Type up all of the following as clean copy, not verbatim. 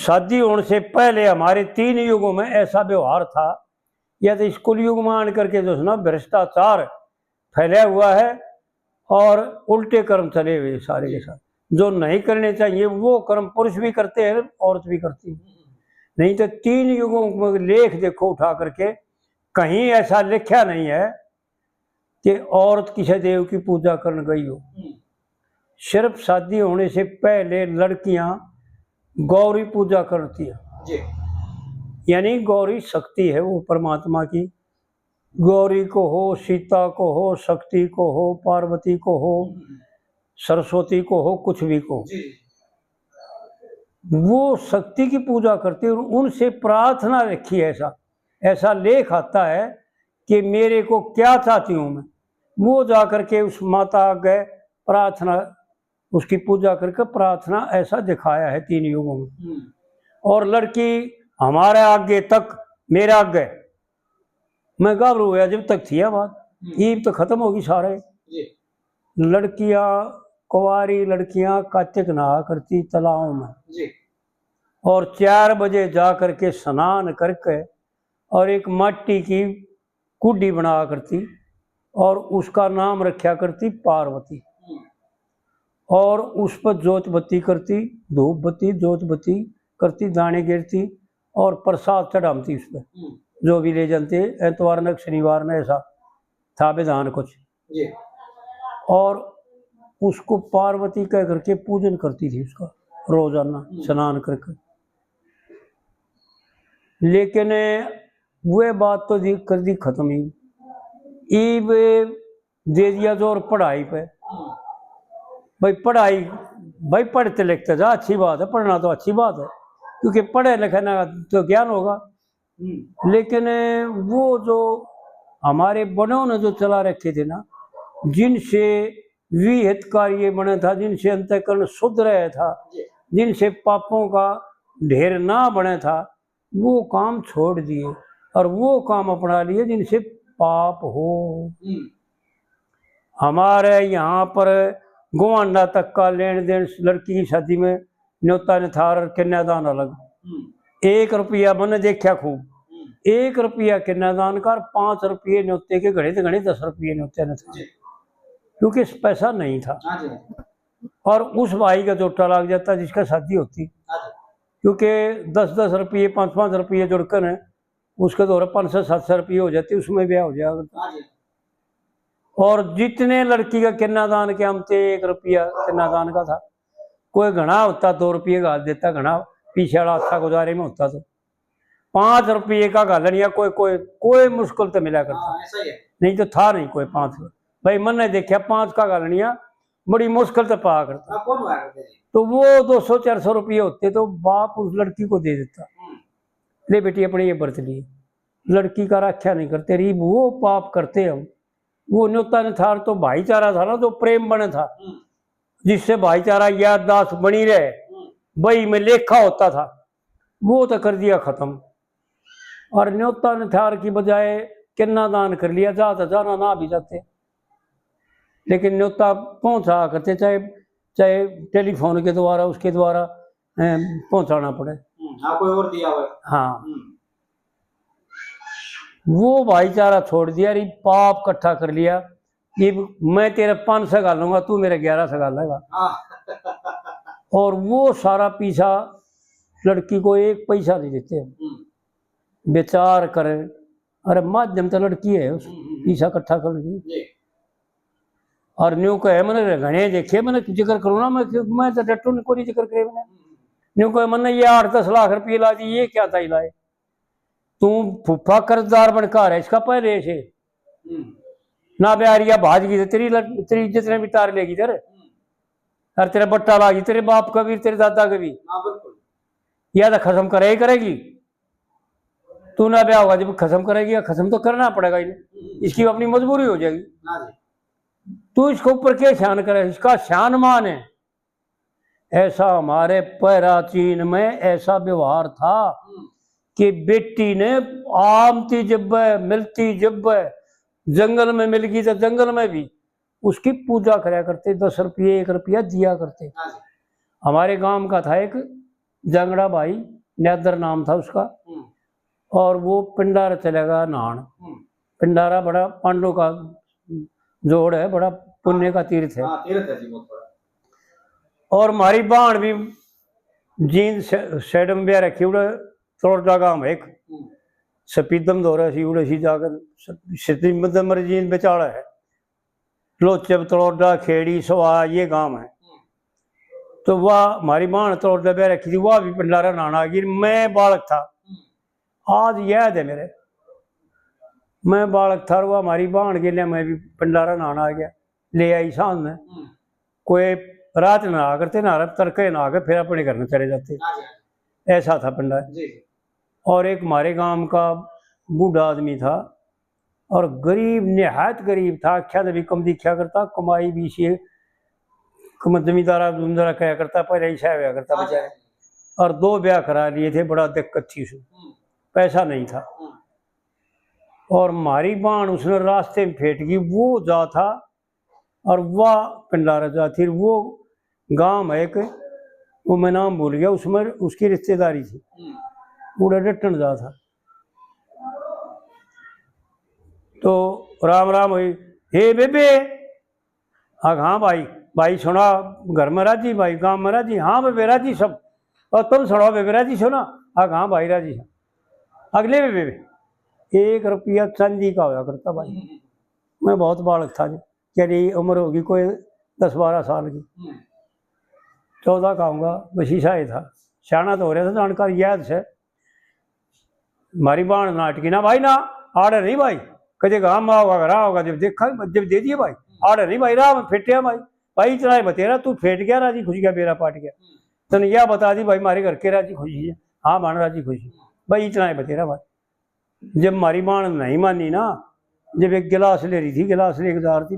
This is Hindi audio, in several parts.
शादी होने से पहले हमारे 3 युगों में ऐसा व्यवहार था, या तो स्कूल युग में आन करके जो है ना भ्रष्टाचार फैला हुआ है और उल्टे कर्म चले हुए सारे के साथ। जो नहीं करने चाहिए वो कर्म पुरुष भी करते हैं, औरत भी करती है। नहीं तो 3 युगों में लेख देखो उठा करके, कहीं ऐसा लिखा नहीं है कि औरत किसी देव की पूजा करने गई हो। सिर्फ शादी होने से पहले लड़कियां गौरी पूजा करती है, यानी गौरी शक्ति है, वो परमात्मा की। गौरी को हो, सीता को हो, शक्ति को हो, पार्वती को हो, सरस्वती को हो, कुछ भी को, वो शक्ति की पूजा करती है और उनसे प्रार्थना रखी है। ऐसा लेख आता है कि मेरे को क्या चाहती हूँ मैं, वो जा करके उस माता गए प्रार्थना, उसकी पूजा करके प्रार्थना, ऐसा दिखाया है 3 युगों में। और लड़की हमारे आगे तक, मेरा आगे, मैं घबरू गया जब तक थी बात, ईद तो खत्म होगी सारे। लड़कियां, कुंवारी लड़कियां कार्तिक नहा करती तालाब में, और 4 बजे जा करके स्नान करके और एक मिट्टी की कुड्डी बना करती और उसका नाम रखा करती पार्वती, और उस पर जोत बत्ती करती, धूप बत्ती जोत बत्ती करती, दाने गिरती और प्रसाद चढ़ाती उस पर, जो भी ले जाते, एतवार न शनिवार न, ऐसा था विधान कुछ। और उसको पार्वती कह करके पूजन करती थी उसका रोजाना स्नान करके। लेकिन वह बात तो कर दी खत्म ही, ईब दे दिया जोर पढ़ाई पे। भाई पढ़ाई, भाई पढ़ते लिखते जा, अच्छी बात है, पढ़ना तो अच्छी बात है, क्योंकि पढ़े लिखे ना तो ज्ञान होगा। लेकिन वो जो हमारे बड़ों ने जो चला रखे थे ना, जिनसे विहित कार्य बना था, जिनसे अंतःकरण शुद्ध रहा था, जिनसे पापों का ढेर ना बना था, वो काम छोड़ दिए और वो काम अपना लिए जिनसे पाप हो। हमारे यहाँ पर गुआंडा तक का लेन देन, लड़की की शादी में न्योता निथार कन्यादान अलग। 1 रुपया मैंने देखा खूब, 1 रुपया कन्यादान का, 5 रुपये न्योते के गणे, तो गणे 10 रुपये न्योते ने थे, क्योंकि पैसा नहीं था। और उस भाई का जोटा लग जाता जिसका शादी होती, क्योंकि 10-10 रुपये 5-5 रुपये जुड़कर है, उसके द्वारा 500-700 रुपये हो जाते, उसमें ब्याह हो जाएगा। और जितने लड़की का कन्यादान के हम थे, 1 रुपया कन्यादान का था, कोई घना होता 2 रुपये गाल देता, घना पीछे वाला अच्छा गुजारे में होता तो 5 रुपये का गालनिया कोई कोई कोई मुश्किल तो मिला करता, नहीं तो था नहीं कोई 5। भाई मैंने देखा 5 का गालनिया बड़ी मुश्किल से पा करता, तो वो 200-400 रुपये होते तो बाप उस लड़की को दे देता, ले बेटी अपने ये बरत लिए। लड़की का रक्षा नहीं करते रही, वो पाप करते हम। वो न्योता निथार तो भाईचारा था ना, जो प्रेम बने था, जिससे भाईचारा याददाश्त बनी रहे, बही में लेखा होता था, वो तो कर दिया खत्म। और न्योता निथार की बजाय कन्यादान कर लिया, जाता जाना ना भी जाते, लेकिन न्योता पहुंचा करते, चाहे चाहे टेलीफोन के द्वारा, उसके द्वारा पहुंचाना पड़े। कोई और दिया हुआ। हाँ, वो भाईचारा छोड़ दिया, री पाप इकट्ठा कर लिया कि मैं तेरे 500 गालूंगा, तू मेरे 1100 गालेगा। और वो सारा पीछा, लड़की को 1 पैसा नहीं देते, विचार करें। अरे माध्यम तो लड़की है, उस पीछा इकट्ठा कर ली। और न्यू कहे मैंने घने देखे, मैंने जिक्र करूँ ना, मैं तो डटू को नहीं जिक्र करे, मैंने न्यू कहे मैंने ये 8-10 लाख रुपये ला दी, ये क्या था लाए, तू फूफा कर्जदार बनकर है इसका पहले से ना, ब्यारिया भाजगी तेरी तेरी जितने भी तार लेगी तेरे, और तेरा बट्टा लागी तेरे बाप का भी, तेरे दादा का भी, या तो खत्म करे ही करेगी। तू ना ब्याह होगा, जब खत्म करेगी, खत्म तो करना पड़ेगा इन्हें, इसकी अपनी मजबूरी हो जाएगी। तू इसके ऊपर क्या शान करे, इसका शान मान है। ऐसा हमारे प्राचीन में ऐसा व्यवहार था कि बेटी ने आमती जब मिलती, जब जंगल में मिल गई तो जंगल में भी उसकी पूजा कराया करते, 10 रुपये 1 रुपया दिया करते। हमारे गांव का था एक जंगड़ा भाई, न्यादर नाम था उसका, और वो पिंडारा चलेगा नहान। पिंडारा बड़ा पांडव का जोड़ है, बड़ा पुण्य का तीर्थ है। तीर्थ है जी, बहुत बड़ा। और हमारी बाण भी जींद साइड में ब्याह रखी उड़े तोड़दा गांव एक सपीदम दौरा सी उड़े सी जाकर सिटी मदमर जींद बेचाड़ा है, लोचब तलोड़ा खेड़ी सवा ये गांव है। तो वह हमारी बाण तलोड़ा ब्याह रखी थी, वह भी पिंडारा नहाना गिर। मैं बालक था, आज याद है मेरे, मैं बालक था, वह हमारी बाण के लिए मैं भी पिंडारा नहाना आ गया। ले आई शाम में, कोई रात नहा करते नहा तड़के नहा कर फिर अपने घर में चले जाते, ऐसा था पिंडारा। और एक हमारे गांव का बूढ़ा आदमी था, और गरीब निहायत गरीब था, क्या भी कम दिखा करता, कमाई भी से जमींदारा जमींदारा कहा करता, पहले ऐसा हुआ करता बेचारे। और 2 ब्याह करा लिए थे, बड़ा दिक्कत थी उसमें, पैसा नहीं था। और हमारी बाण उसने रास्ते में फेंट गई, वो जा था और वह पिंडारा जा थी। वो गांव है एक, वो मैं नाम भूल गया, उसमें उसकी रिश्तेदारी थी, पूरा डटन जा था। तो राम राम हुई, हे बेबे। हाँ भाई, भाई सुना घर में राजी, भाई गांव में राजी? हाँ बेबे राजी सब। और तुम सुनाओ बेबे राजी सुना? हाँ भाई राजी। अगले बेबे 1 रुपया चांदी का होया करता भाई। मैं बहुत बालक था जी, यानी उम्र होगी कोई 10-12 साल की, 14 का होगा, बशीसा ही था, सियाना तो हो रहा था, जानकारी याद से। हमारी बाण नाटकी ना भाई ना आड़े नहीं भाई, कदे गाँव में होगा घर होगा, जब देखा जब दे दिए भाई, आड़े नहीं भाई, राह में फेटिया भाई, भाई इतना ही बतेरा तू फेट गया राजी खुश गया, बेरा पाट गया, तने यह बता दी भाई हमारे घर के राजी खुशी है? हाँ मान राजी खुशी भाई, इतना ही बतेरा भाई। जब हमारी बाण नहीं मानी ना, जब एक गिलास ले रही थी, गिलास लेकदार थी,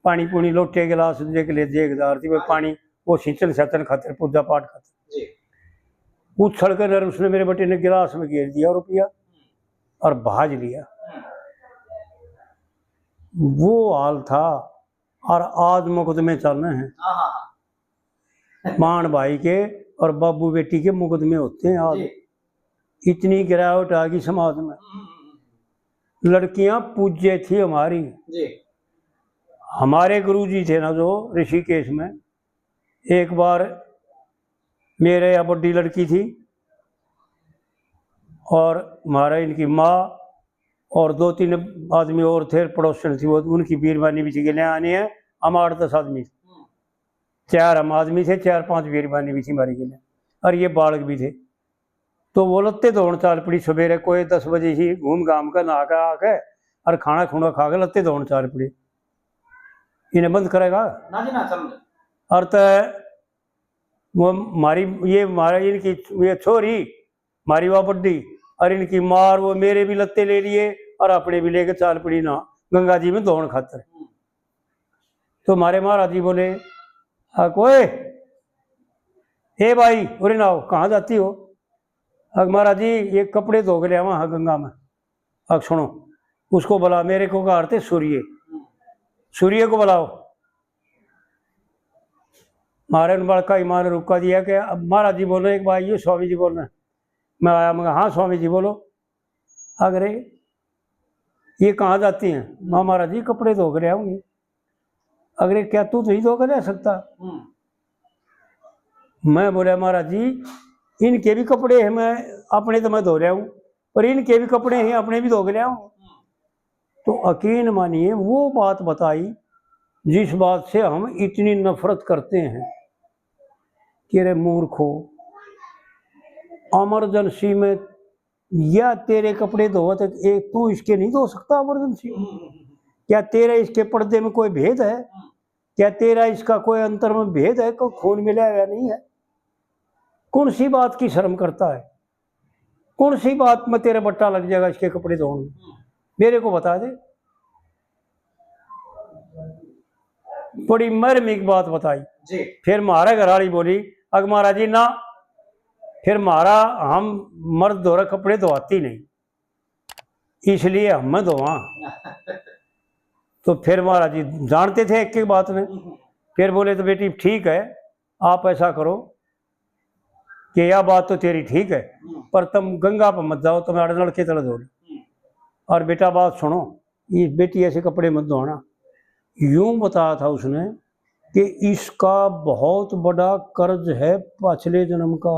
पानी पुनी लोटे गिलास ले देखदार थी, वो पानी वो सिंचन सतन खातर पूजा पाठ खातर उछल कर उसने मेरे बेटे ने गिलास में घेर दिया रुपया और भाज लिया। वो हाल था, और आज मुकदमे चल रहे हैं मान भाई के और बाबू बेटी के मुकदमे होते हैं आज। इतनी गिरावट आ गई समाज में, लड़कियां पूज्य थी हमारी। हमारे गुरुजी थे ना जो ऋषिकेश में, एक बार मेरे यहाँ बड़ी लड़की थी और हमारा इनकी माँ और 2-3 आदमी और थे, पड़ोसन थी, वो उनकी बीरबानी भी थी, आनी है हम 8-10 आदमी, 4 हम आदमी थे, 4-5 बीरबानी भी थी हमारी के लिए, और ये बालक भी थे। तो वो लत्ते दौड़ चाल पड़ी, सवेरे कोई 10 बजे ही घूम घाम कर नहा कर आके और खाना खुना खा कर लत्ते दौड़ चाल पड़ी। इन्हें बंद करेगा ना जी ना चल। और तो वो हमारी ये हमारा इनकी ये छोरी हमारी वह बड्डी और इनकी मार, वो मेरे भी लत्ते ले लिए और अपने भी लेकर चाल पड़ी ना गंगा जी में दौड़ खातर। तो हमारे महाराज जी बोले, हाँ कोई हे भाई उरे ना हो, कहाँ जाती हो? अग महाराज जी ये कपड़े धो के ले आवा हाँ गंगा में। अग सुनो उसको बुला, मेरे को कहा सूर्य, सूर्य को बुलाओ। मारे बड़का ईमान रुका दिया कि अब महाराज जी बोल रहे, एक बार ये स्वामी जी बोल रहे हैं। मैं आया, मैं हाँ स्वामी जी बोलो। अगरे ये कहाँ जाती हैं? माँ महाराज जी कपड़े धो के ले आऊंगी। अगरे क्या तू नहीं धो के ले सकता? मैं बोला महाराज जी इनके भी कपड़े हैं, मैं अपने तो मैं धो रहा हूँ, पर इनके भी कपड़े हैं, अपने भी धो के ले आऊँ। तो यकीन मानिए वो बात बताई जिस बात से हम इतनी नफरत करते हैं कि रे मूर्खो, इमरजेंसी में या तेरे कपड़े धो तो एक तू इसके नहीं धो सकता इमरजेंसी? क्या तेरा इसके पर्दे में कोई भेद है? क्या तेरा इसका कोई अंतर में भेद है? कोई खून मिला या नहीं है? कौन सी बात की शर्म करता है? कौन सी बात में तेरा बट्टा लग जाएगा इसके कपड़े धोने? मेरे को बता दे। बड़ी मर्मिक बात बताई जी। फिर महारा घराड़ी बोली, अग महाराज जी ना, फिर महारा हम मर्द धोरा कपड़े धोती नहीं, इसलिए हम मैं धोवा। तो फिर महाराज जी जानते थे एक बात में, फिर बोले तो बेटी ठीक है आप ऐसा करो, कि यह बात तो तेरी ठीक है, पर तुम गंगा पर मत जाओ, तुम्हारे लड़के तले दो। और बेटा बात सुनो, ये बेटी ऐसे कपड़े मत धोना। यूं बताया था उसने कि इसका बहुत बड़ा कर्ज है पिछले जन्म का,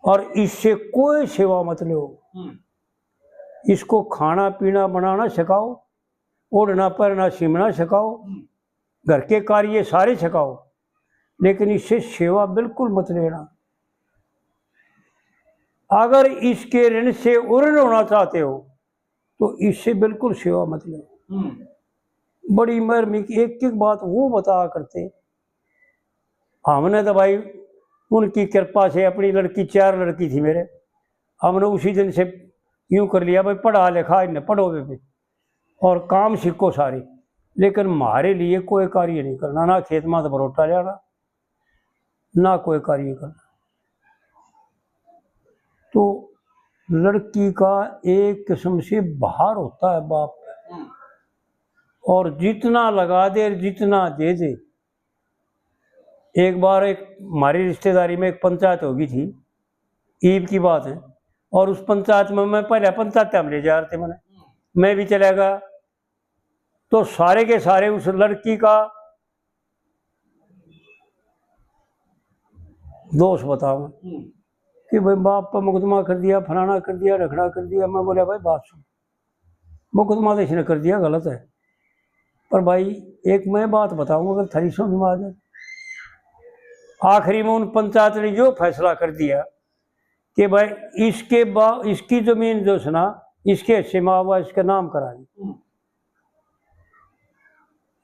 और इससे कोई सेवा मत लो। इसको खाना पीना बनाना सिखाओ, ओढ़ना पहनना सिमना सिखाओ, घर के कार्य सारे सिखाओ, लेकिन इससे सेवा बिल्कुल मत लेना। अगर इसके ऋण से उर्ण होना चाहते हो तो इससे बिल्कुल सेवा मत लो। बड़ी मर्मी की एक एक बात वो बताया करते। हमने तो भाई उनकी कृपा से, अपनी लड़की 4 लड़की थी मेरे, हमने उसी दिन से यूं कर लिया भाई पढ़ा लिखा इन्हें पढ़ो पे और काम सीखो सारे, लेकिन हमारे लिए कोई कार्य नहीं करना, ना खेत में बरोटा जाना, ना कोई कार्य करना। तो लड़की का एक किस्म से बाहर होता है बाप, और जितना लगा दे जितना दे दे। एक बार एक हमारी रिश्तेदारी में एक पंचायत होगी थी, ईद की बात है, और उस पंचायत में मैं पहले पंचायत हम ले जा रहे थे, मैं भी चला गया। तो सारे के सारे उस लड़की का दोष बताओ कि भाई बाप पर मुकदमा कर दिया, फलाना कर दिया, रखड़ा कर दिया। मैं बोला भाई बात सुन, मुकदमा तो इसने कर दिया गलत है, पर भाई एक मैं बात बताऊंगा अगर थारी समझ में आ जाए। आखिरी में उन पंचायत ने जो फैसला कर दिया कि भाई इसकी जमीन जो सुना इसके हिस्से में हुआ इसके नाम करा दी।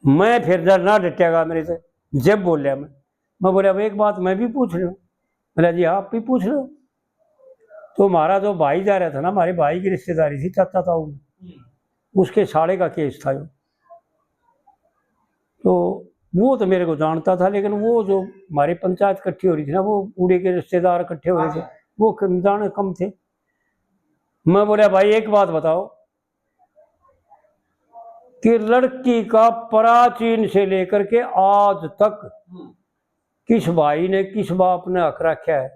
मैं फिर ना डटेगा मेरे से, जब बोलिया मैं बोला भाई एक बात मैं भी पूछ रहा हूँ। बोला जी आप भी पूछ रहे हो। तो हमारा जो भाई जा रहा था ना, हमारे भाई की रिश्तेदारी थी, चाचा था उसके साड़े का केस था। तो वो तो मेरे को जानता था, लेकिन वो जो हमारी पंचायत इकट्ठी हो रही थी ना, वो बूढ़े के रिश्तेदार इकट्ठे हो रहे थे, वो जाने कम थे। मैं बोला भाई एक बात बताओ कि लड़की का प्राचीन से लेकर के आज तक किस भाई ने किस बाप ने हक रखा है?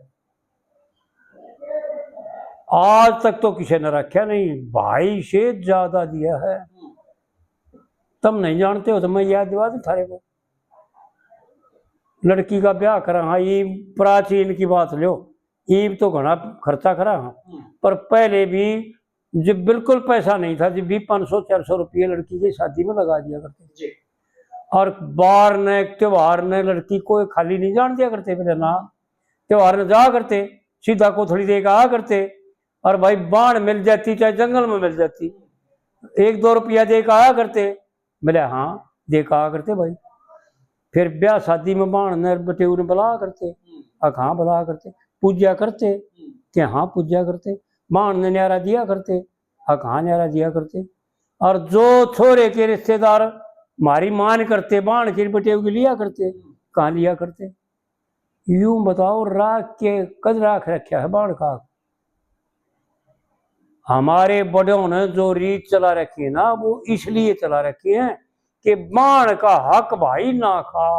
आज तक तो किसी ने रखा नहीं, भाई से ज्यादा दिया है। तुम नहीं जानते हो तो मैं याद दिवा दूं थारे को। लड़की का ब्याह करा, हाँ ये प्राचीन की बात लो, ईब तो घना खर्चा करा, हाँ, पर पहले भी जब बिल्कुल पैसा नहीं था, जब भी 500-400 रुपये लड़की की शादी में लगा दिया करते। और बार ने त्योहार ने लड़की को खाली नहीं जान दिया करते, मेरे ना त्योहार ने जा करते, सीधा को थोड़ी देर आ करते, और भाई बाढ़ मिल जाती चाहे जंगल में मिल जाती, 1-2 रुपया दे के आया करते। बोले हाँ दे के आया करते भाई। फिर ब्याह शादी में बाण ने बटेऊ ने बुला करते, हाँ बुला करते, पूजा करते कि हाँ पूजा करते, बाण ने न्यारा दिया करते, हाँ न्यारा दिया करते। और जो छोरे के रिश्तेदार हमारी मान करते, बाण के बटेऊ की लिया करते, कहाँ लिया करते। यूं बताओ राख के कद राख रखा है बाण का। हमारे बड़ों ने जो रीत चला रखी है ना, वो इसलिए चला रखी है कि बाण का हक भाई ना खा।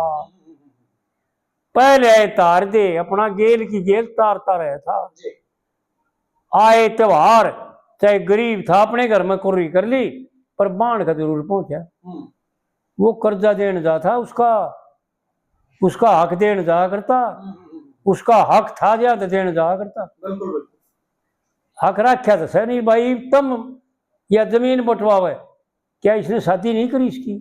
पहले तार दे, अपना गेल की गेल तारता रहा था। आए त्योहार चाहे गरीब था अपने घर में कुर्री कर ली, पर बाण का जरूर पहुंचा। वो कर्जा देने जा था, उसका हक देने जा करता, उसका हक था ज्यादा देने जा करता। हक रखा तो सही नहीं भाई। तुम या जमीन बंटवावे, क्या इसने शादी नहीं करी इसकी?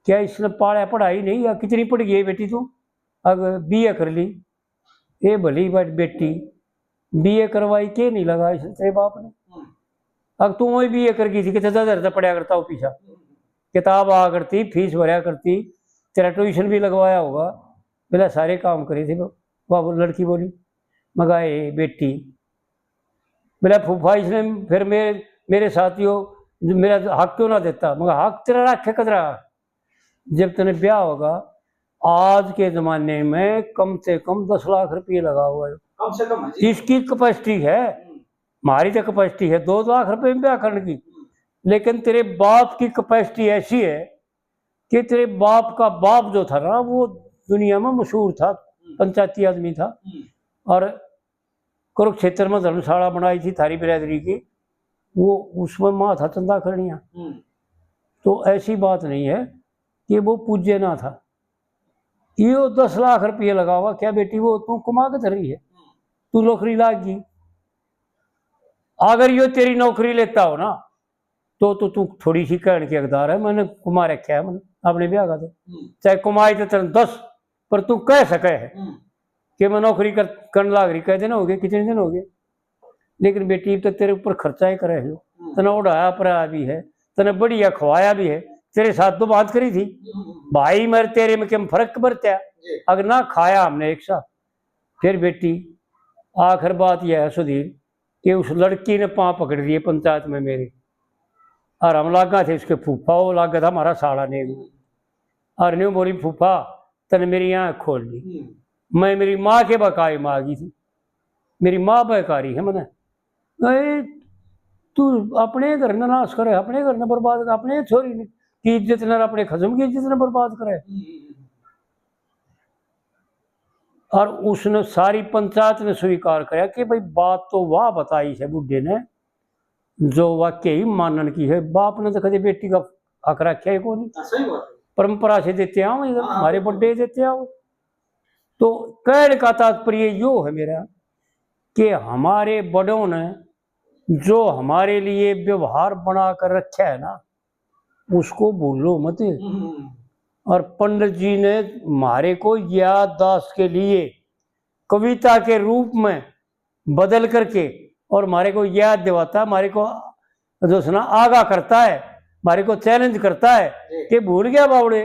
क्या इसने पाड़ा पढ़ाई नहीं? या कितनी पढ़ गई बेटी तू? अगर बीए कर ली, ये भली बेटी बीए करवाई के नहीं लगा इसने तेरे बाप ने? अब तू वही बीए कर गई थी, कितने ज्यादा पढ़ा करता हो, पीछा किताब आ करती, फीस भरा करती, तेरा ट्यूशन भी लगवाया होगा, बोला सारे काम करे थे। बाबू लड़की बोली मगाए बेटी, बोला फूफा इसने फिर मेरे साथियों मेरा हक क्यों ना देता? मगर हक तेरा रखे कदरा, जब तेने ब्याह होगा। आज के जमाने में कम से कम 10 लाख रुपये लगा हुआ है, कम से कम इसकी कैपेसिटी है। हमारी तो कैपेसिटी है 2 लाख रुपए में ब्याह करने की, लेकिन तेरे बाप की कैपेसिटी ऐसी है कि तेरे बाप का बाप जो था ना, वो दुनिया में मशहूर था, पंचायती आदमी था। और कुरुक्षेत्र में धर्मशाला बनाई थी थारी बिरादरी की, वो उसमें माँ था चंदा करनिया। तो ऐसी बात नहीं है कि वो पूज्य ना था। ये 10 लाख रुपये लगा हुआ क्या बेटी, वो तू कमा के धर रही है, तू नौकरी लागी। अगर यो तेरी नौकरी लेता हो ना तो तू थोड़ी सी कहने के हकदार है, मैंने कुमा रखा है मैंने अपने ब्याह का, तो चाहे कमाई तो तेरे 10, पर तू कह सके है कि मैं नौकरी करने लाग रही, कह दिन हो गए, कितने दिन हो गए। लेकिन बेटी तो तेरे ऊपर खर्चा ही करे हो, तने उड़ाया पराया भी है, तने बढ़िया खवाया भी है, तेरे साथ तो बात करी थी भाई मेरे तेरे में क्या फर्क बरता, अगर ना खाया हमने एक साथ। फिर बेटी आखिर बात यह है सुधीर कि उस लड़की ने पाँव पकड़ दिए पंचायत में मेरे, और हम लागा थे उसके फूफा, वो लागा था हमारा साड़ा ने, और न्यू बोली फूफा तने मेरी आँख खोल दी, मैं मेरी माँ के बकाए मांगी थी, मेरी माँ बेकारी है मैंने, तू अपने घर न नाश करे, अपने घर न बर्बाद कर, अपने छोरी की इज्जत न, अपने खसम की इज्जत न बर्बाद करे। और उसने सारी पंचायत ने स्वीकार किया कि भाई बात तो वाह बताई है बुढ़े ने, जो वाकई मानन की है। बाप ने तो कभी बेटी का हक रखा है को नहीं, परंपरा से देते आओ, हमारे बड़े देते आओ। तो कहने का तात्पर्य यो है मेरा कि हमारे बड़ों ने जो हमारे लिए व्यवहार बना कर रखा है ना, उसको भूलो मत। और पंडित जी ने हमारे को याददाश्त के लिए कविता के रूप में बदल करके और हमारे को याद दिलाता, हमारे को जो सुना आगाह करता है, हमारे को चैलेंज करता है कि भूल गया बावड़े,